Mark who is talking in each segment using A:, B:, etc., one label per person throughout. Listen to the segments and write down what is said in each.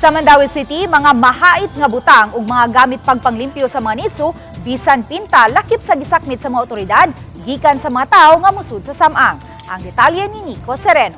A: Sa Mandaue City, mga mahait nga butang ug mga gamit pagpanglimpyo sa mga nitso, bisan pinta lakip sa gisakmit sa mga otoridad, gikan sa mga tao nga musud sa samang. Ang detalye ni Nico Sereno.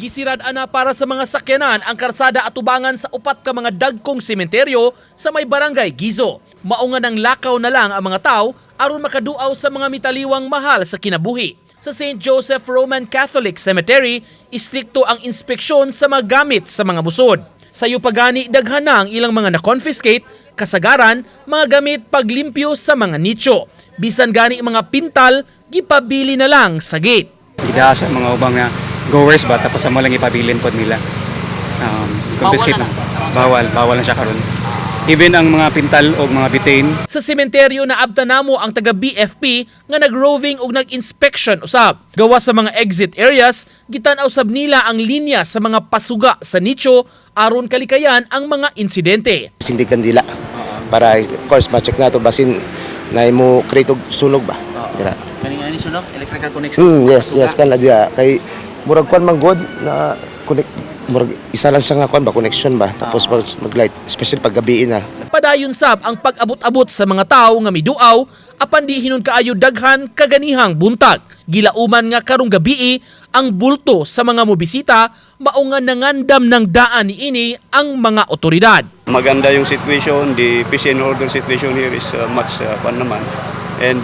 B: Gisirad-an na para sa mga sakyanan ang karsada atubangan sa upat ka mga dagkong sementeryo sa may barangay Gizo. Maungan ng lakaw na lang ang mga tao aron makaduaw sa mga mitaliwang mahal sa kinabuhi. Sa St. Joseph Roman Catholic Cemetery, istrikto ang inspeksyon sa mga gamit sa mga busod. Sayo pagani daghan na ang ilang mga na-confiscate, kasagaran mga gamit paglimpyo sa mga nicho. Bisan gani mga pintal, gipabili na lang sa gate.
C: Sa mga ubang na goers ba tapos mo lang ipabilin pod nila. Confiscate na. Bawal na siya karon. Even ang mga pintal o mga butane.
B: Sa sementeryo na abtanamo ang taga BFP nga nag-roving o nag-inspection usab. Gawa sa mga exit areas, gitan-aw sab nila ang linya sa mga pasuga sa nicho aron kalikayan ang mga insidente.
D: Hindi kandila para of course ma-check nato basin na mo create og sunog ba. Dira.
B: Kaning ani sunog, electrical connection.
D: Yes kan la dia kay murag kwan man god na connect murag isa lang siya nga kwan ba connection ba tapos mag-light especially pag gabi na.
B: Padayon sab ang pag-abot-abot sa mga tawo nga miduaw apan di hinon kaayo daghan kaganihang buntag. Gilauman nga karong gabii ang bulto sa mga mobisita mao nga nangandam ng daan niini ang mga otoridad.
E: Maganda yung situation, the peace and order situation here is much fun naman. And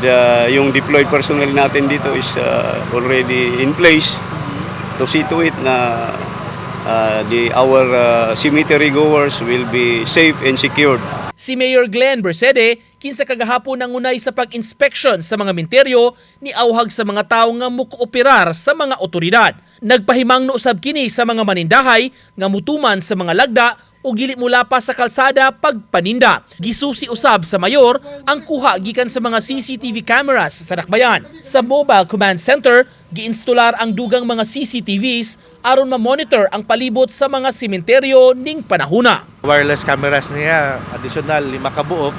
E: yung deployed personnel natin dito is already in place to see to it na our cemetery goers will be safe and secured.
B: Si Mayor Glenn Bersede, kinsa kagahapon nangunay sa pag-inspection sa mga menteryo, ni awhag sa mga tao nga mukooperar sa mga otoridad. Nagpahimangno usab kini sa mga manindahay nga mutuman sa mga lagda o gili mula pa sa kalsada pagpaninda. Gisusi usab sa mayor ang kuha gikan sa mga CCTV cameras sa Dakbayan. Sa Mobile Command Center, giinstolar ang dugang mga CCTVs aron ma-monitor ang palibot sa mga sementeryo ning panahuna.
F: Wireless cameras niya, additional 5 kabuok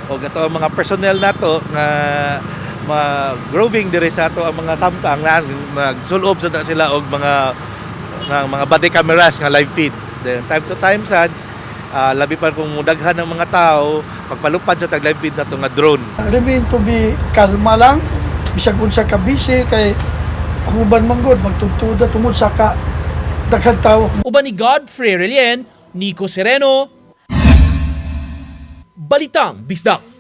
F: o gato ang mga personnel nato nga mag-roving dire sa ato ang mga samtang na magsulob sa sila og mga body cameras nga live feed. Then time to time sad labi pa kung mudaghan ng mga tao pagpalupad sa tag live feed nato nga drone.
G: Remain to be kalma lang bisag unsa ka busy kay ang uban manggod magtugtuda tungod sa ka daghang tawo.
B: Uban ni Godfrey Relien, Nico Sereno, Balitang Bisdak.